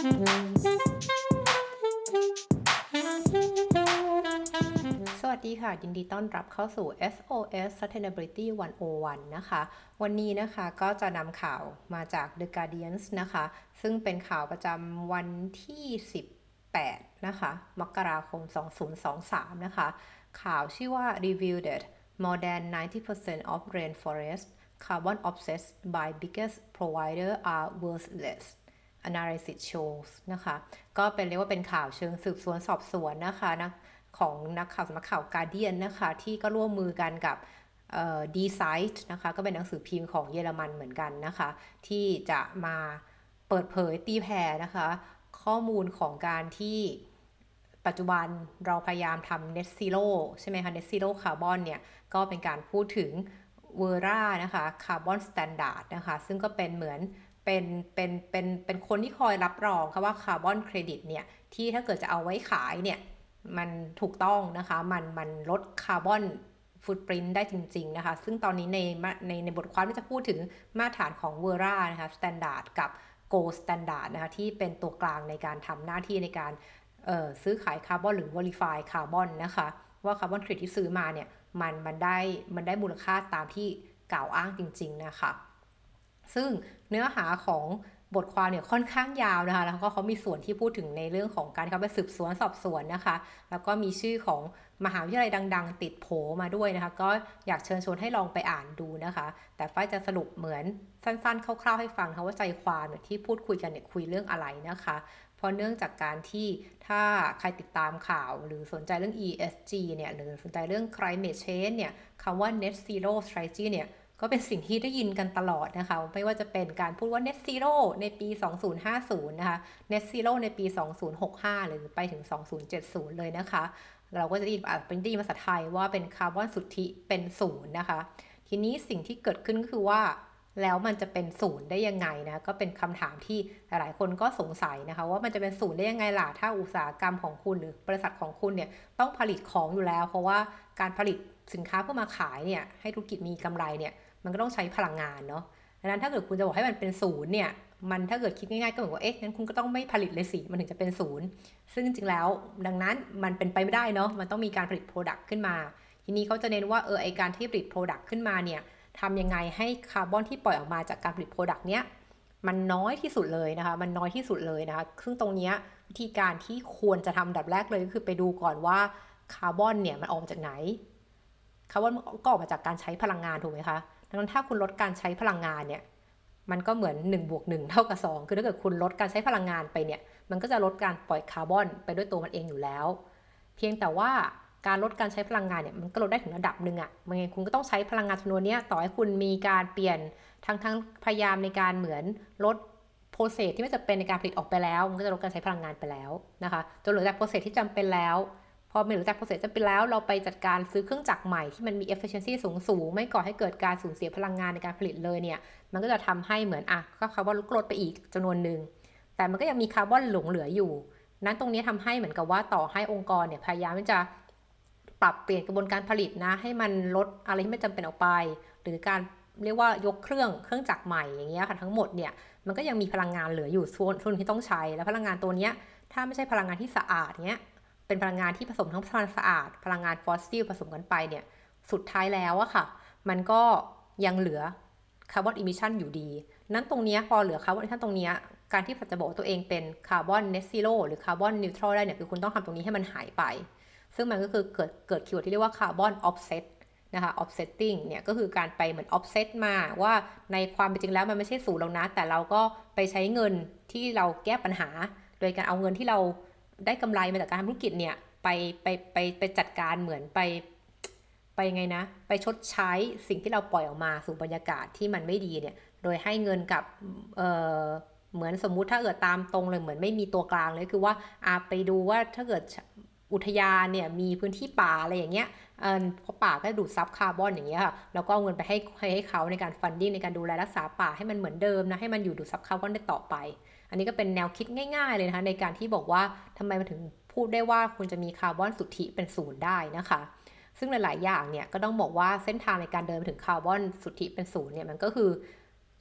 สวัสดีค่ะยินดีต้อนรับเข้าสู่ SOS Sustainability 101 นะคะวันนี้นะคะก็จะนำข่าวมาจาก The Guardian นะคะซึ่งเป็นข่าวประจำวันที่18นะคะมกราคม2023นะคะข่าวชื่อว่า Revealed that more than 90% of rainforest carbon offsets by biggest provider are worthless analysis shows นะคะก็เป็นเรียกว่าเป็นข่าวเชิงสืบสวนสอบสวนนะคะของนักข่าวสำนักข่าว Guardian นะคะที่ก็ร่วมมือกันกับDie Zeit นะคะก็เป็นหนังสือพิมพ์ของเยอรมันเหมือนกันนะคะที่จะมาเปิดเผยตีแผ่นะคะข้อมูลของการที่ปัจจุบันเราพยายามทำ Net Zero ใช่ไหมคะ Net Zero Carbon เนี่ยก็เป็นการพูดถึง Verra นะคะ Carbon Standard นะคะซึ่งก็เป็นเหมือนเป็นคนที่คอยรับรองค่ะว่าคาร์บอนเครดิตเนี่ยที่ถ้าเกิดจะเอาไว้ขายเนี่ยมันถูกต้องนะคะมันลดคาร์บอนฟุตปรินต์ได้จริงๆนะคะซึ่งตอนนี้ในบทความที่จะพูดถึงมาตรฐานของ Verra นะคะ Standard กับ Gold Standard นะคะที่เป็นตัวกลางในการทำหน้าที่ในการซื้อขายคาร์บอนหรือ Verify คาร์บอนนะคะว่าคาร์บอนเครดิตที่ซื้อมาเนี่ยมันได้มูลค่าตามที่กล่าวอ้างจริงๆนะคะซึ่งเนื้อหาของบทความเนี่ยค่อนข้างยาวนะคะแล้วก็เขามีส่วนที่พูดถึงในเรื่องของการเข้าไปสืบสวนสอบสวนนะคะแล้วก็มีชื่อของมหาวิทยาลัยดังๆติดโผมาด้วยนะคะก็อยากเชิญชวนให้ลองไปอ่านดูนะคะแต่ฝ้ายจะสรุปเหมือนสั้นๆคร่าวๆให้ฟังนะว่าใจความที่พูดคุยกันเนี่ยคุยเรื่องอะไรนะคะเพราะเนื่องจากการที่ถ้าใครติดตามข่าวหรือสนใจเรื่อง ESG เนี่ยหรือสนใจเรื่อง climate change เนี่ยคำว่า net zero strategy เนี่ยก็เป็นสิ่งที่ได้ยินกันตลอดนะคะไม่ว่าจะเป็นการพูดว่า net zero ในปี2050นะคะ net zero ในปี2065หรือไปถึง2070เลยนะคะเราก็จะได้ยินเป็นภาษาไทยว่าเป็นคาร์บอนสุทธิเป็นศูนย์นะคะทีนี้สิ่งที่เกิดขึ้นก็คือว่าแล้วมันจะเป็นศูนย์ได้ยังไงนะก็เป็นคำถามที่หลายๆคนก็สงสัยนะคะว่ามันจะเป็นศูนย์ได้ยังไงล่ะถ้าอุตสาหกรรมของคุณหรือบริษัทของคุณเนี่ยต้องผลิตของอยู่แล้วเพราะว่าการผลิตสินค้าเพื่อมาขายเนี่ยให้ธุรกิจมีกำไรเนี่ยมันก็ต้องใช้พลังงานเนาะดังนั้นถ้าเกิดคุณจะบอกให้มันเป็นศูนย์เนี่ยมันถ้าเกิดคิดง่ายๆก็เหมือนว่างั้นคุณก็ต้องไม่ผลิตเลยสิมันถึงจะเป็นศูนย์ซึ่งจริงๆแล้วดังนั้นมันเป็นไปไม่ได้เนาะมันต้องมีการผลิต Product ขึ้นมาทีนี้เขาจะเน้นว่าไอการที่ผลิต Product ขึ้นมาเนี่ยทำยังไงให้คาร์บอนที่ปล่อยออกมาจากการผลิต Product เนี้ยมันน้อยที่สุดเลยนะคะมันน้อยที่สุดเลยนะคะซึ่งตรงนี้วิธีการที่ควรจะทำดับแรกเลยก็คือไปดูก่อนว่าคาร์บอนเนี่ยมันออกมาจากไหนคาร์บอนก็ออกมาจากการใช้พลังงานถูกไหมคะดังนั้นถ้าคุณลดการใช้พลังงานเนี่ยมันก็เหมือน1+1เท่ากับ2คือถ้าเกิดคุณลดการใช้พลังงานไปเนี่ยมันก็จะลดการปล่อยคาร์บอนไปด้วยตัวมันเองอยู่แล้วเพียงแต่ว่าการลดการใช้พลังงานเนี่ยมันก็ลดได้ถึงระดับหนึ่งอะมันไงคุณก็ต้องใช้พลังงานจำนวนนี้ต่อให้คุณมีการเปลี่ยนทั้งพยายามในการเหมือนลดโปรเซสที่ไม่จำเป็นในการผลิตออกไปแล้วมันก็จะลดการใช้พลังงานไปแล้วนะคะจนเหลือแต่โปรเซสที่จำเป็นแล้วพอไม่เหลือแต่โปรเซสจำเป็นแล้วเราไปจัดการซื้อเครื่องจักรใหม่ที่มันมี efficiency สูงไม่ก่อให้เกิดการสูญเสียพลังงานในการผลิตเลยเนี่ยมันก็จะทำให้เหมือนก็คาร์บอนลดไปอีกจำนวนหนึ่งแต่มันก็ยังมีคาร์บอนหลงเหลืออยู่นั้นตรงนี้ทำให้เหมือนกับว่าต่อให้องค์กรเนี่ยพยายามที่จะปรับเปลี่ยนกระบวนการผลิตนะให้มันลดอะไรที่ไม่จำเป็นออกไปหรือการเรียกว่ายกเครื่องจักรใหม่อย่างเงี้ยค่ะทั้งหมดเนี่ยมันก็ยังมีพลังงานเหลืออยู่ส่วนที่ต้องใช้แล้วพลังงานตัวเนี้ยถ้าไม่ใช่พลังงานที่สะอาดเนี้ยเป็นพลังงานที่ผสมทั้งพลังงานสะอาดพลังงานฟอสซิลผสมกันไปเนี่ยสุดท้ายแล้วอะค่ะมันก็ยังเหลือคาร์บอนอิมิชันอยู่ดีนั้นตรงนี้พอเหลือคาร์บอนอิมิชันตรงนี้การที่จะบอกตัวเองเป็นคาร์บอนเนทซีโร่หรือคาร์บอนนิวทรัลได้เนี่ยคือคุณต้องทำตรงนี้ให้มันหายไปซึ่งมันก็คือเกิดคีย์เวิร์ดที่เรียกว่าคาร์บอนออฟเซตนะคะ offsetting เนี่ยก็คือการไปเหมือน offset มาว่าในความเป็นจริงแล้วมันไม่ใช่ศูนย์แล้วนะแต่เราก็ไปใช้เงินที่เราแก้ปัญหาโดยการเอาเงินที่เราได้กำไรมาจากการทำธุรกิจเนี่ยไปจัดการเหมือนไปไงนะไปชดใช้สิ่งที่เราปล่อยออกมาสู่บรรยากาศที่มันไม่ดีเนี่ยโดยให้เงินกับเหมือนสมมุติถ้าเกิดตามตรงเลยเหมือนไม่มีตัวกลางเลยคือว่าไปดูว่าถ้าเกิดอุทยานเนี่ยมีพื้นที่ป่าอะไรอย่างเงี้ยเพราะป่าก็ดูดซับคาร์บอนอย่างเงี้ยค่ะแล้วก็เอาเงินไปให้เขาในการฟันดิ้งในการดูแลรักษาป่าให้มันเหมือนเดิมนะให้มันอยู่ดูดซับคาร์บอนได้ต่อไปอันนี้ก็เป็นแนวคิดง่ายๆเลยนะคะในการที่บอกว่าทำไมมันถึงพูดได้ว่าคุณจะมีคาร์บอนสุทธิเป็นศูนย์ได้นะคะซึ่งหลายๆอย่างเนี่ยก็ต้องบอกว่าเส้นทางในการเดินไปถึงคาร์บอนสุทธิเป็นศูนย์เนี่ยมันก็คือ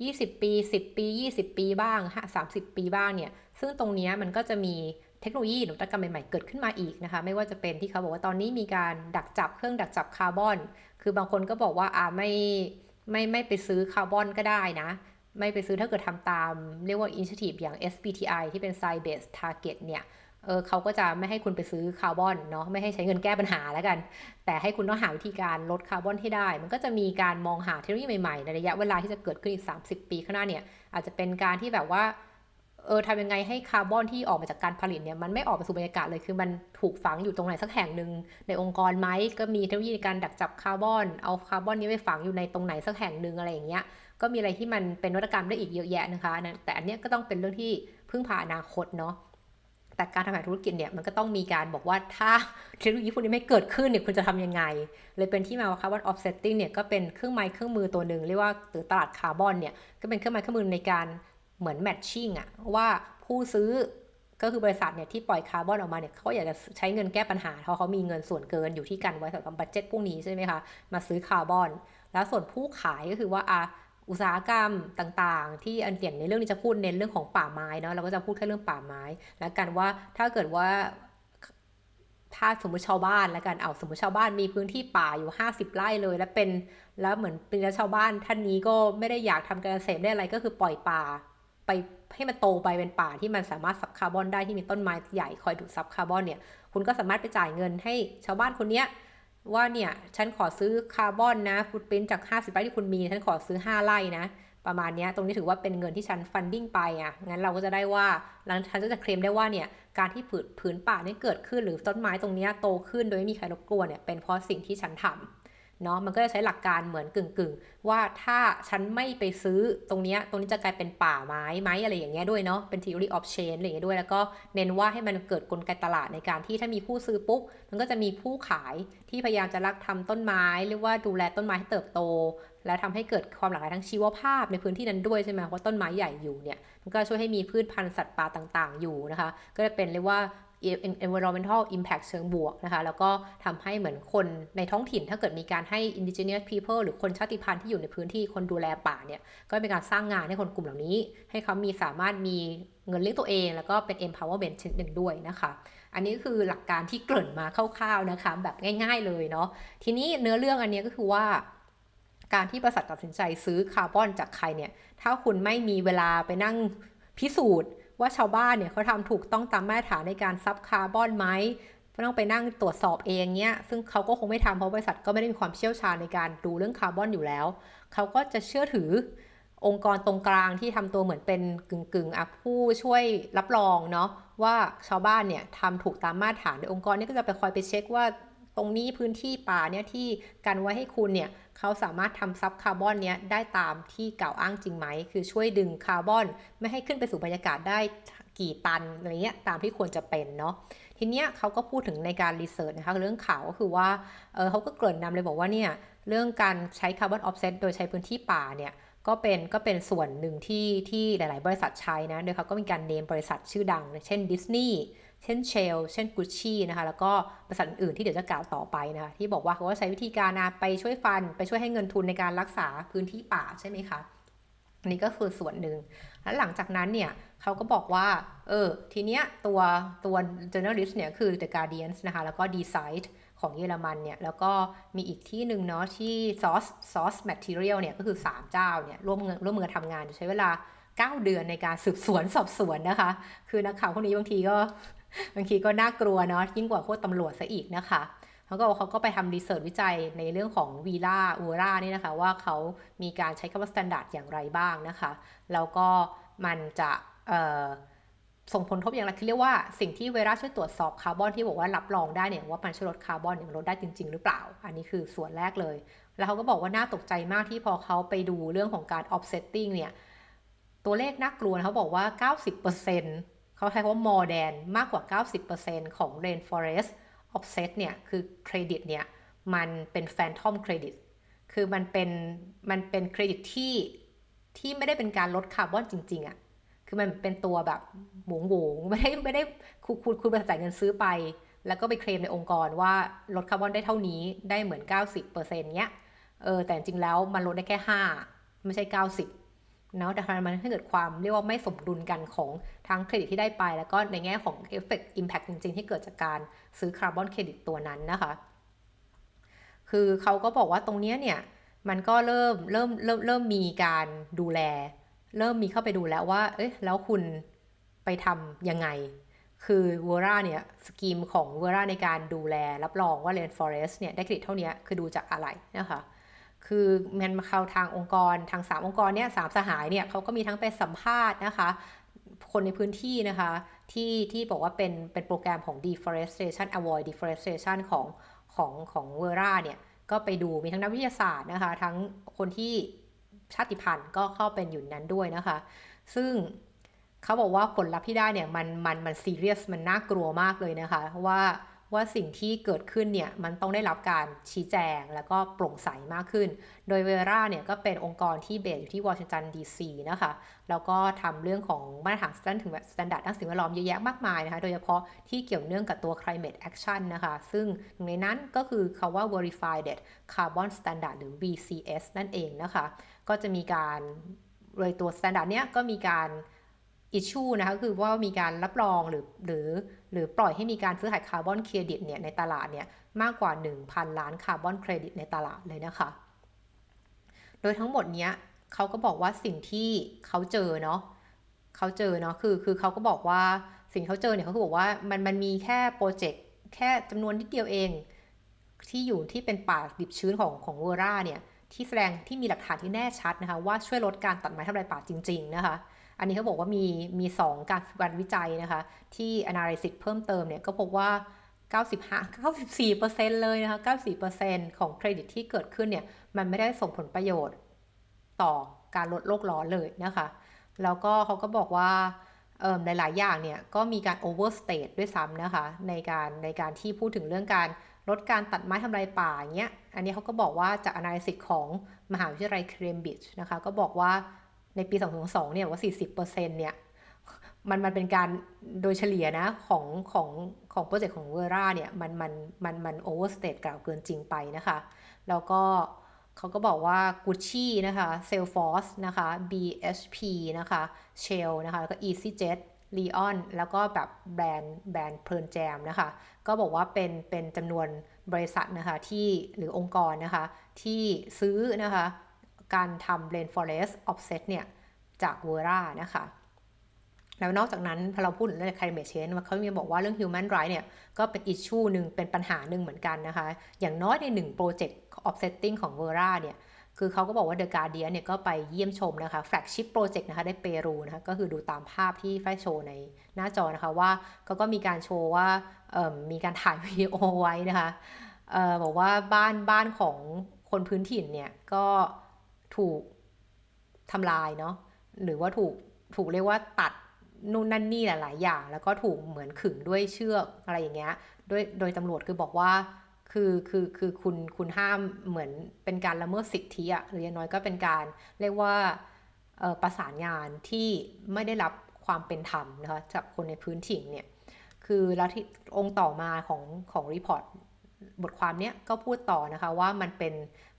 20 ปี 10 ปี 20 ปีบ้าง30 ปีบ้างเนี่ยซึ่งตรงนี้มันก็จะมีเทคโนโลยีนวัตกรรมใหม่ๆเกิดขึ้นมาอีกนะคะไม่ว่าจะเป็นที่เขาบอกว่าตอนนี้มีการดักจับเครื่องดักจับคาร์บอนคือบางคนก็บอกว่าไม่ไปซื้อคาร์บอนก็ได้นะไม่ไปซื้อถ้าเกิดทำตามเรียกว่า initiative อย่าง SBTI ที่เป็น Science Based Target เนี่ยเขาก็จะไม่ให้คุณไปซื้อคาร์บอนเนาะไม่ให้ใช้เงินแก้ปัญหาแล้วกันแต่ให้คุณต้องหาวิธีการลดคาร์บอนให้ได้มันก็จะมีการมองหาเทคโนโลยีใหม่ๆในระยะเวลาที่จะเกิดขึ้นอีก30 ปีข้างหน้าเนี่ยอาจจะเป็นการที่แบบว่าทำยังไงให้คาร์บอนที่ออกมาจากการผลิตเนี่ยมันไม่ออกไปสู่บรรยากาศเลยคือมันถูกฝังอยู่ตรงไหนสักแห่งหนึ่งในองค์กรไหมก็มีเทคโนโลยีในการดักจับคาร์บอนเอาคาร์บอนนี้ไปฝังอยู่ในตรงไหนสักแห่งหนึ่งอะไรอย่างเงี้ยก็มีอะไรที่มันเป็นนวัตกรรมได้อีกเยอะแยะนะคะแต่อันนี้ก็ต้องเป็นเรื่องที่พึ่งพาอนาคตเนาะแต่การทำงานธุรกิจเนี่ยมันก็ต้องมีการบอกว่าถ้าเทคโนโลยีพวกนี้ไม่เกิดขึ้นเนี่ยคุณจะทำยังไงเลยเป็นที่มาว่า carbon offsetting เนี่ยก็เป็นเครื่องไม้เครื่องมือตัวหนึ่งเรียกว่าหรือตลาดคาร์บอนเนี่ยก็เป็นเครื่องไม้เครื่องมือในการเหมือนแมทชิ่งอะว่าผู้ซื้อก็คือบริษัทเนี่ยที่ปล่อยคาร์บอนออกมาเนี่ยเขาอยากจะใช้เงินแก้ปัญหาเพราะเขามีเงินส่วนเกินอยู่ที่กันไว้สำหรับบัดเจ็ตพวกนี้ใช่ไหมคะมาซื้อคาร์บอนแล้วส่วนผู้ขายก็คือว่าอุตสาหกรรมต่างๆที่อันอย่างในเรื่องนี้จะพูดเน้นเรื่องของป่าไม้เนาะเราก็จะพูดแค่เรื่องป่าไม้แล้วกันว่าถ้าเกิดว่าถ้าสมมติชาวบ้านแล้วกันเอาสมมติชาวบ้านมีพื้นที่ป่าอยู่50 ไร่เลยแล้วเหมือนเป็นชาวบ้านท่านนี้ก็ไม่ได้อยากทำการเกษตรได้อะไรก็คือปล่อยป่าไปให้มันโตไปเป็นป่าที่มันสามารถซับคาร์บอนได้ที่มีต้นไม้ใหญ่คอยดูดซับคาร์บอนเนี่ยคุณก็สามารถไปจ่ายเงินให้ชาวบ้านคนเนี้ยว่าเนี่ยฉันขอซื้อคาร์บอนนะฟุตปรินท์จาก50 ไร่ที่คุณมีฉันขอซื้อ5 ไร่นะประมาณนี้ตรงนี้ถือว่าเป็นเงินที่ฉันฟันดิ้งไปงั้นเราก็จะได้ว่าหลังฉันจะเคลมได้ว่าเนี่ยการที่ผืนป่านี่เกิดขึ้นหรือต้นไม้ตรงนี้โตขึ้นโดยไม่มีใครรบกวนเนี่ยเป็นเพราะสิ่งที่ฉันทำเนาะมันก็จะใช้หลักการเหมือนกึ่งว่าถ้าฉันไม่ไปซื้อตรงนี้จะกลายเป็นป่าไม้ไหมอะไรอย่างเงี้ยด้วยเนาะเป็น theory of change อะไรอย่างเงี้ยด้วยแล้วก็เน้นว่าให้มันเกิดกลไกตลาดในการที่ถ้ามีผู้ซื้อปุ๊บมันก็จะมีผู้ขายที่พยายามจะรักทำต้นไม้หรือว่าดูแลต้นไม้ให้เติบโตและทำให้เกิดความหลากหลายทางชีวภาพในพื้นที่นั้นด้วยใช่ไหมเพราะต้นไม้ใหญ่อยู่เนี่ยมันก็ช่วยให้มีพืชพันธุ์สัตว์ป่าต่างๆอยู่นะคะก็จะเป็นเรียกว่า environmental impact เชิงบวกนะคะแล้วก็ทำให้เหมือนคนในท้องถิ่นถ้าเกิดมีการให้ indigenous people หรือคนชาติพันธุ์ที่อยู่ในพื้นที่คนดูแลป่าเนี่ยก็เป็นการสร้างงานให้คนกลุ่มเหล่านี้ให้เขาสามารถมีเงินเลี้ยงตัวเองแล้วก็เป็น empowerment ชนิดหนึ่งด้วยนะคะอันนี้คือหลักการที่เกริ่นมาคร่าวๆนะคะแบบง่ายๆเลยเนาะทีนี้เนื้อเรื่องอันนี้ก็คือว่าการที่บริษัทตัดสินใจซื้อคาร์บอนจากใครเนี่ยถ้าคุณไม่มีเวลาไปนั่งพิสูจน์ว่าชาวบ้านเนี่ยเขาทำถูกต้องตามมาตรฐานในการซับคาร์บอนไหมไม่ต้องไปนั่งตรวจสอบเองเนี่ยซึ่งเขาก็คงไม่ทำเพราะบริษัทก็ไม่ได้มีความเชี่ยวชาญในการดูเรื่องคาร์บอนอยู่แล้วเขาก็จะเชื่อถือองค์กรตรงกลางที่ทำตัวเหมือนเป็นกึ่งผู้ช่วยรับรองเนาะว่าชาวบ้านเนี่ยทำถูกตามมาตรฐานโดยองค์กรนี้ก็จะไปคอยไปเช็คว่าตรงนี้พื้นที่ป่าเนี่ยที่กันไว้ให้คุณเนี่ยเขาสามารถทำซับคาร์บอนเนี่ยได้ตามที่กล่าวอ้างจริงไหมคือช่วยดึงคาร์บอนไม่ให้ขึ้นไปสู่บรรยากาศได้กี่ตันอะไรเงี้ยตามที่ควรจะเป็นเนาะทีเนี้ยเขาก็พูดถึงในการรีเสิร์ชนะคะเรื่องข่าวก็คือว่าเขาก็เกริ่นนำเลยบอกว่าเนี่ยเรื่องการใช้คาร์บอนออฟเซตโดยใช้พื้นที่ป่าเนี่ยก็เป็นส่วนหนึ่งที่หลายๆบริษัทใช้นะโดยเขาก็มีการเนมบริษัทชื่อดังเช่นดิสนีย์เช่นเชลเช่นกุชชี่นะคะแล้วก็บริษัทอื่นที่เดี๋ยวจะกล่าวต่อไปนะคะที่บอกว่าเขาก็ใช้วิธีการไปช่วยไปช่วยให้เงินทุนในการรักษาพื้นที่ป่าใช่ไหมคะอันนี้ก็คือส่วนหนึ่งแล้วหลังจากนั้นเนี่ยเขาก็บอกว่าทีเนี้ยตัว journalist เนี่ยคือ The Guardian นะคะแล้วก็ Decide ของเยอรมันเนี่ยแล้วก็มีอีกที่หนึ่งเนาะที่ Source Material เนี่ยก็คือ3เจ้าเนี่ยร่วมมือทำงานใช้เวลา9 เดือนในการสืบสวนสอบสวนนะคะคือนักข่าวพวกนี้บางทีก็น่ากลัวเนาะยิ่งกว่าพวกตำรวจซะอีกนะคะเขาก็ไปทำรีเสิร์ชวิจัยในเรื่องของอูรานี่นะคะว่าเขามีการใช้คำว่าสแตนดาร์ดอย่างไรบ้างนะคะแล้วก็มันจะส่งผลกระทบอย่างไรคือเรียกว่าสิ่งที่เวราช่วยตรวจสอบคาร์บอนที่บอกว่ารับรองได้เนี่ยว่ามันช่วยลดคาร์บอนเนี่ยมันลดได้จริงๆหรือเปล่าอันนี้คือส่วนแรกเลยแล้วเขาก็บอกว่าน่าตกใจมากที่พอเขาไปดูเรื่องของการ offsetting เนี่ยตัวเลขน่ากลัวนะเขาบอกว่า 90%เขาใช้คำว่า more than มากกว่า 90% ของ rainforest offset เนี่ยคือเครดิตเนี่ยมันเป็น phantom credit คือมันเป็นเครดิตที่ไม่ได้เป็นการลดคาร์บอนจริงๆอะคือมันเป็นตัวแบบหมูไม่ได้คุณไปจ่ายเงินซื้อไปแล้วก็ไปเคลมในองค์กรว่าลดคาร์บอนได้เท่านี้ได้เหมือน 90% เนี้ยแต่จริงแล้วมันลดได้แค่5ไม่ใช่90 เนาะแต่มันให้เกิดความเรียกว่าไม่สมดุลกันของทั้งเครดิตที่ได้ไปแล้วก็ในแง่ของเอฟเฟกต์อิมแพคจริงๆที่เกิดจากการซื้อคาร์บอนเครดิตตัวนั้นนะคะคือเขาก็บอกว่าตรงนี้เนี่ยมันก็เริ่มมีการดูแลเริ่มมีเข้าไปดูแล้วว่าเอ๊ะแล้วคุณไปทำยังไงคือเวอร่าเนี่ยสกีมของเวอร่าในการดูแลรับรองว่า Rainforest เนี่ยได้เครดิตเท่านี้คือดูจากอะไรนะคะคือมันมาเข้าทางองค์กรทาง3องค์กรเนี่ย3สหายเนี่ยเขาก็มีทั้งไปสัมภาษณ์นะคะคนในพื้นที่นะคะที่บอกว่าเป็นโปรแกรมของ deforestation avoid deforestation ของเวอร่าเนี่ยก็ไปดูมีทั้งนักวิทยาศาสตร์นะคะทั้งคนที่ชาติพันธุ์ก็เข้าเป็นอยู่นั้นด้วยนะคะซึ่งเขาบอกว่าผลลัพธ์ที่ได้เนี่ยมันซีเรียสมันน่ากลัวมากเลยนะคะว่าสิ่งที่เกิดขึ้นเนี่ยมันต้องได้รับการชี้แจงแล้วก็โปร่งใสมากขึ้นโดยเวร่าเนี่ยก็เป็นองค์กรที่เบสอยู่ที่วอชิงตันดีซีนะคะแล้วก็ทำเรื่องของมาตรฐานสแตนดาร์ดด้านสิ่งแวดล้อมเยอะแยะมากมายนะคะโดยเฉพาะที่เกี่ยวเนื่องกับตัว climate action นะคะซึ่งหนึ่งในนั้นก็คือคำว่า verified carbon standard หรือ VCS นั่นเองนะคะก็จะมีการโดยตัว standard เนี้ยก็มีการissue นะคะคือว่ามีการรับรองหรือปล่อยให้มีการซื้อขายคาร์บอนเครดิตเนี่ยในตลาดเนี่ยมากกว่า 1,000 ล้านคาร์บอนเครดิตในตลาดเลยนะคะโดยทั้งหมดเนี้ยเขาก็บอกว่าสิ่งที่เขาเจอเนาะคือเขาก็บอกว่าสิ่งเขาเจอเนี่ยเขาบอกว่ามันมีแค่โปรเจกต์แค่จำนวนนิดเดียวเองที่อยู่ที่เป็นป่าดิบชื้นของเวอร่าเนี่ยที่แสดงที่มีหลักฐานที่แน่ชัดนะคะว่าช่วยลดการตัดไม้ทำลายป่าจริงๆนะคะอันนี้เขาบอกว่ามี2การวิจัยนะคะที่ analysis เพิ่มเติมเนี่ยก็พบว่า94%เลยนะคะ94%ของเครดิตที่เกิดขึ้นเนี่ยมันไม่ได้ส่งผลประโยชน์ต่อการลดโลกร้อนเลยนะคะแล้วก็เขาก็บอกว่าหลายๆอย่างเนี่ยก็มีการ overstate ด้วยซ้ำนะคะในการที่พูดถึงเรื่องการลดการตัดไม้ทำลายป่าอย่างเงี้ยอันนี้เขาก็บอกว่าจาก analysis ของมหาวิทยาลัยเคมบริดจ์นะคะก็บอกว่าในปี2022เนี่ยว่า 40% เนี่ยมันเป็นการโดยเฉลี่ยนะของโปรเจกต์ของเวอร่าเนี่ยมันโอเวอร์สเตทกล่าวเกินจริงไปนะคะแล้วก็เขาก็บอกว่า Gucci นะคะ Salesforce นะคะ BHP นะคะ Shell นะคะแล้วก็ EasyJet Leon แล้วก็แบบแบรนด์เพลินแจมนะคะก็บอกว่าเป็นจำนวนบริษัทนะคะที่หรือองค์กรนะคะที่ซื้อนะคะการทำ Rainforest Offset เนี่ยจากเวอร่านะคะแล้วนอกจากนั้นพอเราพูดถึงเรื่อง climate change เขามีบอกว่าเรื่อง human right เนี่ยก็เป็น issue หนึ่งเป็นปัญหาหนึ่งเหมือนกันนะคะอย่างน้อยใน1 project offsetting ของ Verra เนี่ยคือเขาก็บอกว่า The Guardian เนี่ยก็ไปเยี่ยมชมนะคะ flagship project นะคะได้เปรูนะคะก็คือดูตามภาพที่ไฟโชว์ในหน้าจอนะคะว่าเขาก็มีการโชว์ว่ามีการถ่ายวิดีโอไว้นะคะบอกว่าบ้านของคนพื้นถิ่นเนี่ยก็ถูกทำลายเนาะหรือว่าถูกเรียกว่าตัดนู่นนั่นนี่หลายๆอย่างแล้วก็ถูกเหมือนขึงด้วยเชือกอะไรอย่างเงี้ยโดยตำรวจคือบอกว่าคือคุณห้ามเหมือนเป็นการละเมิดสิทธิอะหรืออย่างน้อยก็เป็นการเรียกว่าประสานงานที่ไม่ได้รับความเป็นธรรมนะคะจากคนในพื้นถิ่นเนี่ยคือแล้วที่องค์ต่อมาของรีพอร์ตบทความเนี้ยก็พูดต่อนะคะว่ามันเป็น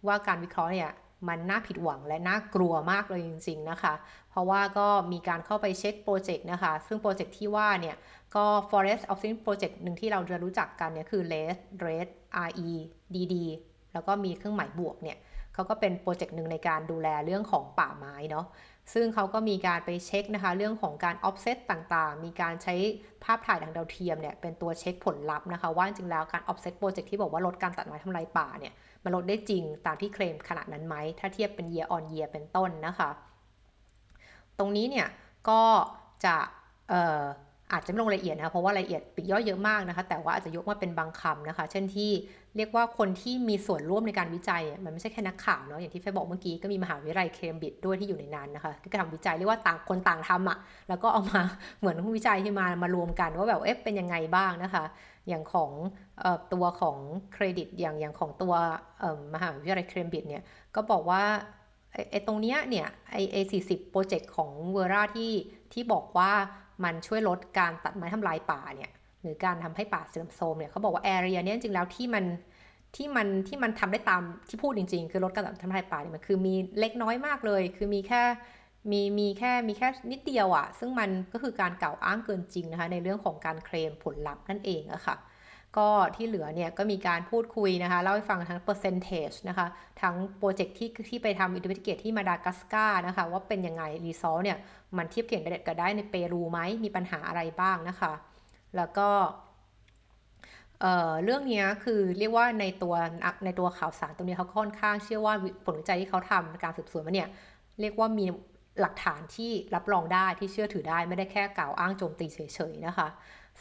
ว่าการวิเคราะห์เนี่ยมันน่าผิดหวังและน่ากลัวมากเลยจริงๆนะคะเพราะว่าก็มีการเข้าไปเช็คโปรเจกต์นะคะซึ่งโปรเจกต์ที่ว่าเนี่ยก็ Forest Offsetting Project หนึ่งที่เราจะรู้จักกันเนี่ยคือ RED REDD แล้วก็มีเครื่องหมายบวกเนี่ยเขาก็เป็นโปรเจกต์หนึ่งในการดูแลเรื่องของป่าไม้เนาะซึ่งเขาก็มีการไปเช็คนะคะเรื่องของการ offset ต่างๆมีการใช้ภาพถ่ายทางดาวเทียมเนี่ยเป็นตัวเช็คผลลัพธ์นะคะว่าจริงๆแล้วการ offset project ที่บอกว่าลดการตัดไม้ทำลายป่าเนี่ยมันลดได้จริงตามที่เคลมขนาดนั้นไหมถ้าเทียบเป็น year on year เป็นต้นนะคะตรงนี้เนี่ยก็จะอาจจะไม่ลงรายละเอียดนะคะเพราะว่ารายละเอียดปลีกย่อยเยอะมากนะคะแต่ว่าอาจจะยกมาเป็นบางคำนะคะเช่นที่เรียกว่าคนที่มีส่วนร่วมในการวิจัยมันไม่ใช่แค่นักข่าวเนาะอย่างที่เฟยบอกเมื่อกี้ก็มีมหาวิทยาลัยเคมบริดจ์ด้วยที่อยู่ในนั้นนะคะก็ทำวิจัยเรียกว่าต่างคนต่างทำอ่ะแล้วก็เอามาเหมือนวิจัยที่มารวมกันว่าแบบเป็นยังไงบ้างนะคะอย่างของตัวของเครดิตอย่างของตัวมหาวิทยาลัยเคมบริดจ์เนี่ยก็บอกว่าตรงเนี้ยเนี่ย40โปรเจกต์ของเวอร่าที่บอกว่ามันช่วยลดการตัดไม้ทำลายป่าเนี่ยหรือการทำให้ป่าเสื่อมโทรมเนี่ยเขาบอกว่าแอเรียเนี่ยจริงๆแล้วที่มันทำได้ตามที่พูดจริงๆคือลดการตัดทำลายป่าเนี่ยมันคือมีเล็กน้อยมากเลยคือมีแค่ มีแค่นิดเดียวอะซึ่งมันก็คือการกล่าวอ้างเกินจริงนะคะในเรื่องของการเคลมผลลัพธ์นั่นเองอะค่ะก็ที่เหลือเนี่ยก็มีการพูดคุยนะคะเล่าให้ฟังทั้ง percentage นะคะทั้งโปรเจกต์ที่ไปทำ investigate ที่มาดากัสการ์นะคะว่าเป็นยังไง result เนี่ยมันเทียบเคียงกันได้ในเปรูไหมมีปัญหาอะไรบ้างนะคะแล้วก็เรื่องนี้คือเรียกว่าในตัวข่าวสารตรงนี้เขาค่อนข้างเชื่อว่าผลวิจัยที่เขาทำการสืบสวนมาเนี่ยเรียกว่ามีหลักฐานที่รับรองได้ที่เชื่อถือได้ไม่ได้แค่กล่าวอ้างโจมตีเฉยๆนะคะ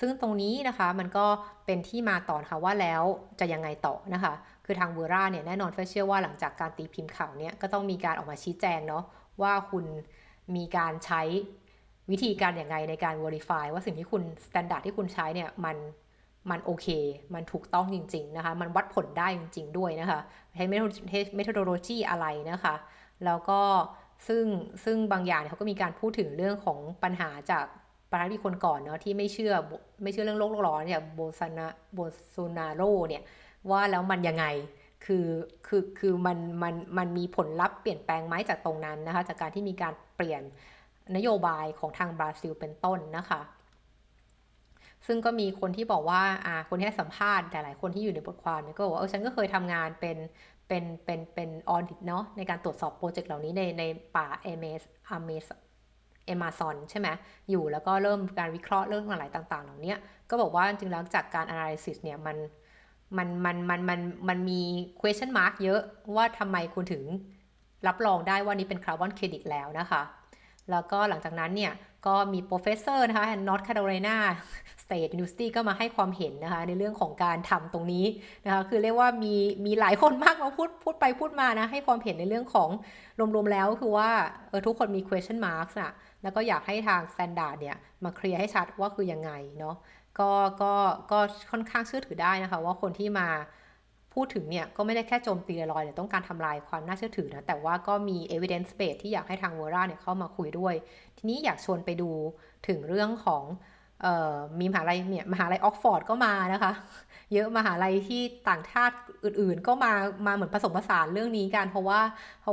ซึ่งตรงนี้นะคะมันก็เป็นที่มาต่อค่ะว่าแล้วจะยังไงต่อนะคะคือทางเวอร่าเนี่ยแน่นอนเชื่อว่าหลังจากการตีพิมพ์ข่าวเนี่ยก็ต้องมีการออกมาชี้แจงเนาะว่าคุณมีการใช้วิธีการอย่างไรในการ verify ว่าสิ่งที่คุณ standard ที่คุณใช้เนี่ยมันโอเคมันถูกต้องจริงๆนะคะมันวัดผลได้จริงๆด้วยนะคะใช้ methodology อะไรนะคะแล้วก็ซึ่งบางอย่างเขาก็มีการพูดถึงเรื่องของปัญหาจากประธานาธิบดีคนก่อนเนาะที่ไม่เชื่อเรื่องโลกร้อนเนี่ยโบโซนาโรเนี่ยว่าแล้วมันยังไงคือมันมีผลลัพธ์เปลี่ยนแปลงไหมจากตรงนั้นนะคะจากการที่มีการเปลี่ยนนโยบายของทางบราซิลเป็นต้นนะคะซึ่งก็มีคนที่บอกว่าคนที่ให้สัมภาษณ์หลายๆคนที่อยู่ในบทความเนี่ยก็บอกว่าฉันก็เคยทำงานเป็นออดิตเนาะในการตรวจสอบโปรเจกต์เหล่านี้ในป่าเอเมซอนใช่ไหมอยู่แล้วก็เริ่มการวิเคราะห์เรื่องอะไรต่างๆเหล่านี้ก็บอกว่าจริงๆแล้วจากการ analysis เนี่ยมันมี question mark เยอะว่าทำไมคุณถึงรับรองได้ว่านี้เป็นคาร์บอนเครดิตแล้วนะคะแล้วก็หลังจากนั้นเนี่ยก็มีโปรเฟสเซอร์นะคะนอร์ทแคโรไลนาState University ก็มาให้ความเห็นนะคะในเรื่องของการทำตรงนี้นะคะคือเรียกว่ามีหลายคนมากมาพูดไปพูดมานะให้ความเห็นในเรื่องของรวมๆแล้วคือว่าทุกคนมี question marks อะแล้วก็อยากให้ทาง Standard เนี่ยมาเคลียร์ให้ชัดว่าคือยังไงเนาะก็ก็ก็ค่อนข้างเชื่อถือได้นะคะว่าคนที่มาพูดถึงเนี่ยก็ไม่ได้แค่โจมตีลอยๆหรือต้องการทำลายความน่าเชื่อถือนะแต่ว่าก็มี evidence base ที่อยากให้ทาง Vera เนี่ยเข้ามาคุยด้วยทีนี้อยากชวนไปดูถึงเรื่องของมีมหาลัยออกฟอร์ดก็มานะคะเยอะมหาลัยที่ต่างชาติอื่นๆก็มาเหมือนผสมผสานเรื่องนี้กันเพราะว่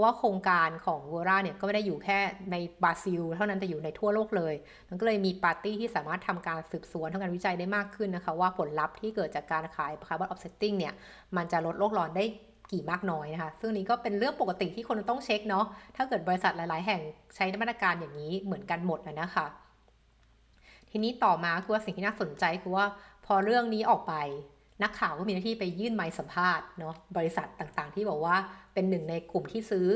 าโครงการของเวอร่าเนี่ยก็ไม่ได้อยู่แค่ในบราซิลเท่านั้นแต่อยู่ในทั่วโลกเลยมันก็เลยมีปาร์ตี้ที่สามารถทำการสืบสวนทำการวิจัยได้มากขึ้นนะคะว่าผลลัพธ์ที่เกิดจากการขายคาร์บอนออฟเซตติ้งเนี่ยมันจะลดโลกร้อนได้กี่มากน้อยนะคะซึ่งนี้ก็เป็นเรื่องปกติที่คนต้องเช็คเนาะถ้าเกิดบริษัทหลายๆแห่งใช้มาตรการอย่างนี้เหมือนกันหมดนะคะทีนี้ต่อมาคือว่าสิ่งที่น่าสนใจคือว่าพอเรื่องนี้ออกไปนักข่าวก็มีหน้าที่ไปยื่นไมค์สัมภาษณ์เนาะบริษัทต่างๆที่บอกว่าเป็นหนึ่งในกลุ่มที่ซื้อ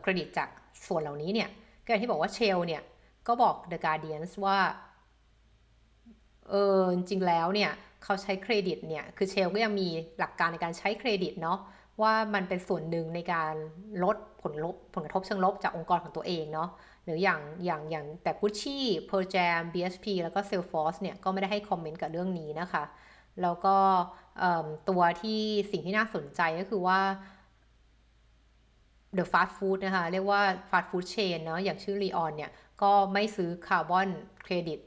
เครดิตจากส่วนเหล่านี้เนี่ยก็อย่างที่บอกว่าเชลเนี่ยก็บอก The Guardian ว่าจริงๆแล้วเนี่ยเขาใช้เครดิตเนี่ยคือเชลก็ยังมีหลักการในการใช้เครดิตเนาะว่ามันเป็นส่วนหนึ่งในการลดผลกระทบเชิงลบจากองค์กรของตัวเองเนาะหรืออย่างแต่ Gucci, Pearl Jam, BSP แล้วก็ Salesforce เนี่ยก็ไม่ได้ให้คอมเมนต์กับเรื่องนี้นะคะแล้วก็ตัวที่สิ่งที่น่าสนใจก็คือว่า The Fast Food นะคะเรียกว่า Fast Food Chain เนาะอย่างชื่อ Leon เนี่ยก็ไม่ซื้อคาร์บอนเครดิต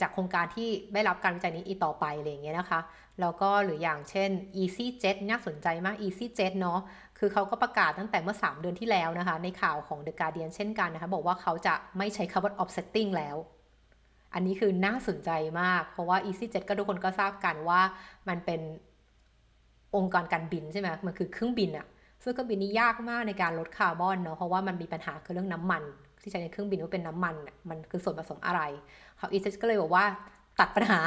จากโครงการที่ไม่รับการวิจัยนี้อีกต่อไปอะไรอย่างเงี้ยนะคะแล้วก็หรืออย่างเช่น EasyJet น่าสนใจมาก EasyJet เนาะคือเขาก็ประกาศตั้งแต่เมื่อ3 เดือนที่แล้วนะคะในข่าวของ The Guardian เช่นกันนะคะบอกว่าเขาจะไม่ใช้ Carbon Offsetting แล้วอันนี้คือน่าสนใจมากเพราะว่า EasyJet ก็ทุกคนก็ทราบกันว่ามันเป็นองค์กรการบินใช่ไหมมันคือเครื่องบินอะซึ่งเครื่องบินนี้ยากมากในการลดคาร์บอนเนาะเพราะว่ามันมีปัญหาคือเรื่องน้ำมันที่ใช้ในเครื่องบินว่าเป็นน้ำมันมันคือส่วนผสมอะไรเขา EasyJet ก็เลยบอกว่าตัดปัญหา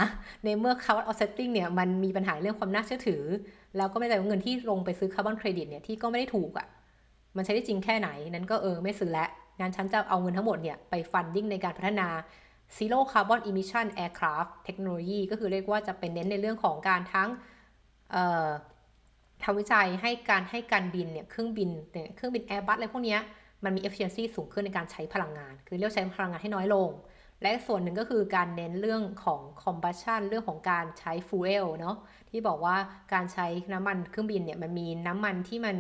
ในเมื่อ carbon offsetting เนี่ยมันมีปัญหาเรื่องความน่าเชื่อถือแล้วก็ไม่ได้ว่าเงินที่ลงไปซื้อคาร์บอนเครดิตเนี่ยที่ก็ไม่ได้ถูกอะมันใช้ได้จริงแค่ไหนนั้นก็ไม่ซื้อแล้วงั้นฉันจะเอาเงินทั้งหมดเนี่ยไปฟันดิ้งในการพัฒนา Zero Carbon Emission Aircraft Technology ก็คือเรียกว่าจะเป็นเน้นในเรื่องของการทั้งทำวิจัยให้การบินเนี่ยเครื่องบิน Airbus อะไรพวกนี้มันมี efficiency สูงขึ้นในการใช้พลังงานคือเรียกใช้พลังงานให้น้อยลงและส่วนหนึ่งก็คือการเน้นเรื่องของ combustion เรื่องของการใช้ fuel เนาะที่บอกว่าการใช้น้ำมันเครื่องบินเนี่ยมันมีน้ำมันที่มัน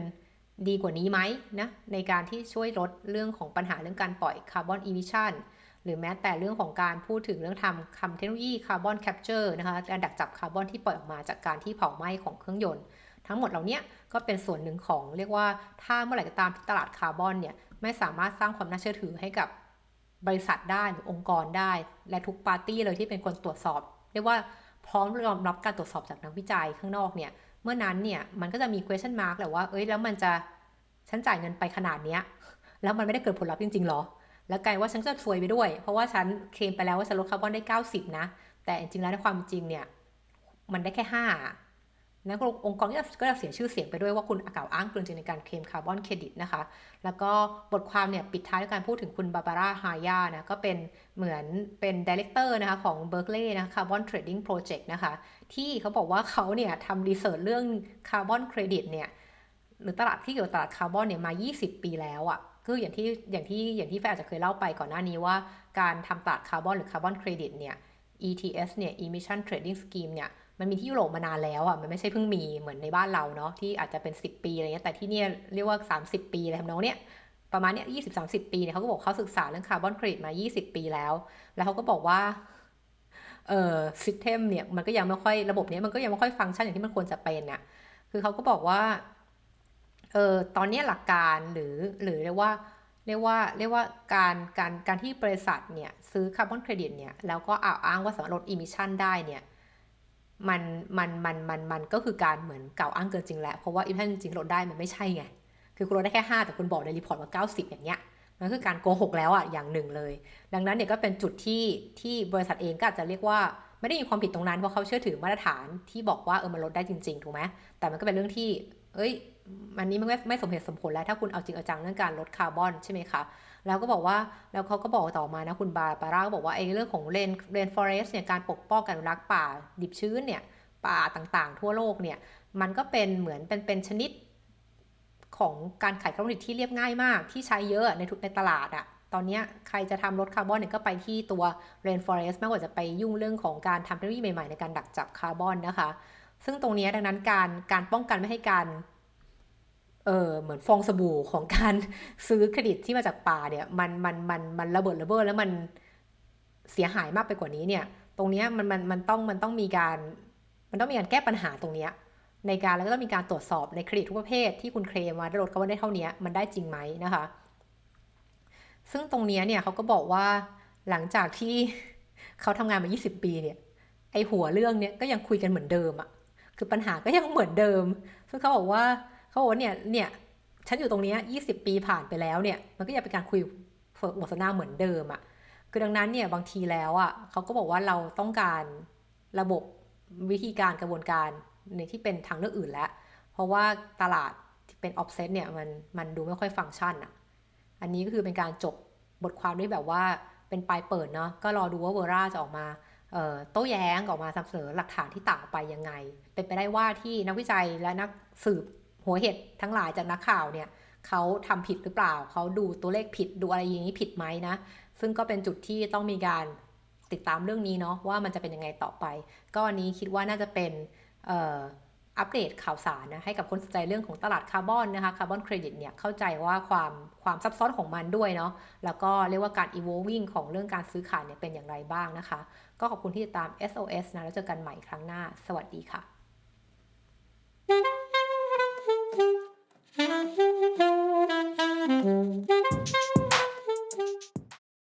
ดีกว่านี้ไหมนะในการที่ช่วยลดเรื่องของปัญหาเรื่องการปล่อยคาร์บอนอิมิชันหรือแม้แต่เรื่องของการพูดถึงเรื่องทำเทคโนโลยีคาร์บอนแคปเจอร์นะคะการดักจับคาร์บอนที่ปล่อยออกมาจากการที่เผาไหม้ของเครื่องยนต์ทั้งหมดเหล่านี้ก็เป็นส่วนหนึ่งของเรียกว่าถ้าเมื่อไหร่ก็ตามที่ตลาดคาร์บอนเนี่ย ไม่สามารถสร้างความน่าเชื่อถือให้กับบริษัทได้หรือองค์กรได้และทุกปาร์ตี้เลยที่เป็นคนตรวจสอบเรียกว่าพร้อมยอมรับการตรวจสอบจากนักวิจัยข้างนอกเนี่ยเมื่อนั้นเนี่ยมันก็จะมี question mark แหละว่าแล้วมันจะฉันจ่ายเงินไปขนาดเนี้ยแล้วมันไม่ได้เกิดผลลัพธ์จริงๆหรอแล้วกลายว่าฉันจะซวยไปด้วยเพราะว่าฉันเคลมไปแล้วว่าฉันลดคาร์บอนได้90นะแต่จริงๆแล้วในความจริงเนี่ยมันได้แค่5นั้นองค์กรก็จะเสียชื่อเสียงไปด้วยว่าคุณกล่าวอ้างเกินจริงในการเคลมคาร์บอนเครดิตนะคะแล้วก็บทความเนี่ยปิดท้ายด้วยการพูดถึงคุณบาบาร่าฮายานะก็เป็นเหมือนเป็นดีเลกเตอร์นะคะของ Berkeley นะ Carbon Trading Project นะคะที่เขาบอกว่าเขาเนี่ยทำรีเสิร์ชเรื่องคาร์บอนเครดิตเนี่ยหรือตลาดที่เกี่ยวกับตลาดคาร์บอนเนี่ยมา20ปีแล้วอะ่ะคืออย่างที่แฟนอาจจะเคยเล่าไปก่อนหน้านี้ว่าการทำตลาดคาร์บอนหรือคาร์บอนเครดิตเนี่ย ETS เนี่ย Emission Trading Scheme เนี่ยมันมีที่ยุโรปมานานแล้วอ่ะมันไม่ใช่เพิ่งมีเหมือนในบ้านเราเนาะที่อาจจะเป็น10ปีอะไรเงี้ยแต่ที่เนี่ยเรียกว่า30ปีอะไรทำนองเนี้ยประมาณเนี้ย20-30ปีเนี่ยเขาก็บอกเขาศึกษาเรื่องคาร์บอนเครดิตมา20ปีแล้วเขาก็บอกว่าซิสเต็มเนี่ยมันก็ยังไม่ค่อยระบบเนี้ยมันก็ยังไม่ค่อยฟังก์ชันอย่างที่มันควรจะเป็นน่ะคือเขาก็บอกว่าตอนนี้หลักการหรือเรียกว่าการที่บริษัทเนี่ยซื้อคาร์บอนเครดิตเนี่ยแล้วก็อ้างว่าสามารถลดอิมิชันได้เนี่ยมันก็คือการเหมือนกล่าวอ้างเกินจริงแหละเพราะว่าอิมิชันจริงๆลดได้มันไม่ใช่ไงคือคุณลดได้แค่5แต่คุณบอกในรีพอร์ตว่า90อย่างเงี้ยมันคือการโกหกแล้วอ่ะอย่างหนึ่งเลยดังนั้นเนี่ยก็เป็นจุดที่บริษัทเองก็อาจจะเรียกว่าไม่ได้มีความผิดตรงนั้นเพราะเขาเชื่อถือมาตรฐานที่บอกว่ามันลดได้จริงๆถูกไหมแต่มันก็เป็นเรื่องที่อันนี้มันไม่สมเหตุสมผลแล้วถ้าคุณเอาจริงเอาจังเรื่องการลดคาร์บอนใช่ไหมคะแล้วก็บอกว่าแล้วเขาก็บอกต่อมานะคุณบาร่าก็บอกว่าเรื่องของเรนฟอเรสต์เนี่ยการปกป้องการอนุรักษ์ป่าดิบชื้นเนี่ยป่าต่างๆทั่วโลกเนี่ยมันก็เป็นเหมือนเป็นชนิดของการขายคาร์บอนที่เรียบง่ายมากที่ใช้เยอะในตลาดอะตอนนี้ใครจะทำลดคาร์บอนเนี่ยก็ไปที่ตัว Rainforest มากกว่าจะไปยุ่งเรื่องของการทำเทคโนโลยีใหม่ๆในการดักจับคาร์บอนนะคะซึ่งตรงนี้ดังนั้นการป้องกันไม่ให้การเหมือนฟองสบู่ของการซื้อเครดิตที่มาจากป่าเนี่ยมันระเบิดแล้วมันเสียหายมากไปกว่านี้เนี่ยตรงนี้มันต้องมีการแก้ปัญหาตรงนี้ในการแล้วก็ต้องมีการตรวจสอบในเครดิตทุกประเภทที่คุณเคลมมาได้ลดคาร์บอนได้เท่านี้มันได้จริงไหมนะคะซึ่งตรงนี้เนี่ยเขาก็บอกว่าหลังจากที่เขาทำงานมา20ปีเนี่ยไอหัวเรื่องเนี่ยก็ยังคุยกันเหมือนเดิมอะคือปัญหาก็ยังเหมือนเดิมซึ่งเขาบอกว่าเนี่ยฉันอยู่ตรงนี้20ปีผ่านไปแล้วเนี่ยมันก็ยังเป็นการคุยบทสนทนาเหมือนเดิมอะคือดังนั้นเนี่ยบางทีแล้วอะเขาก็บอกว่าเราต้องการระบบวิธีการกระบวนการในที่เป็นทางเลือกอื่นแล้วเพราะว่าตลาดที่เป็น offset เนี่ยมันดูไม่ค่อยฟังก์ชันอะอันนี้ก็คือเป็นการจบบทความด้วยแบบว่าเป็นปลายเปิดเนาะก็รอดูว่าเวอร่าจะออกมาโต้แย้งออกมาเสนอหลักฐานที่ต่างออกไปยังไงเป็นไปได้ว่าที่นักวิจัยและนักสืบหัวเหตุทั้งหลายจากนักข่าวเนี่ยเขาทำผิดหรือเปล่าเขาดูตัวเลขผิดดูอะไรอย่างนี้ผิดไหมนะซึ่งก็เป็นจุดที่ต้องมีการติดตามเรื่องนี้เนาะว่ามันจะเป็นยังไงต่อไปก็อันนี้คิดว่าน่าจะเป็นอัปเดตข่าวสารนะให้กับคนสนใจเรื่องของตลาดคาร์บอนนะคะคาร์บอนเครดิตเนี่ยเข้าใจว่าความซับซ้อนของมันด้วยเนาะแล้วก็เรียกว่าการ evolving ของเรื่องการซื้อขายเนี่ยเป็นอย่างไรบ้างนะคะก็ขอบคุณที่ติดตาม SOS นะแล้วเจอกันใหม่ครั้งหน้าสวัสดีค่ะ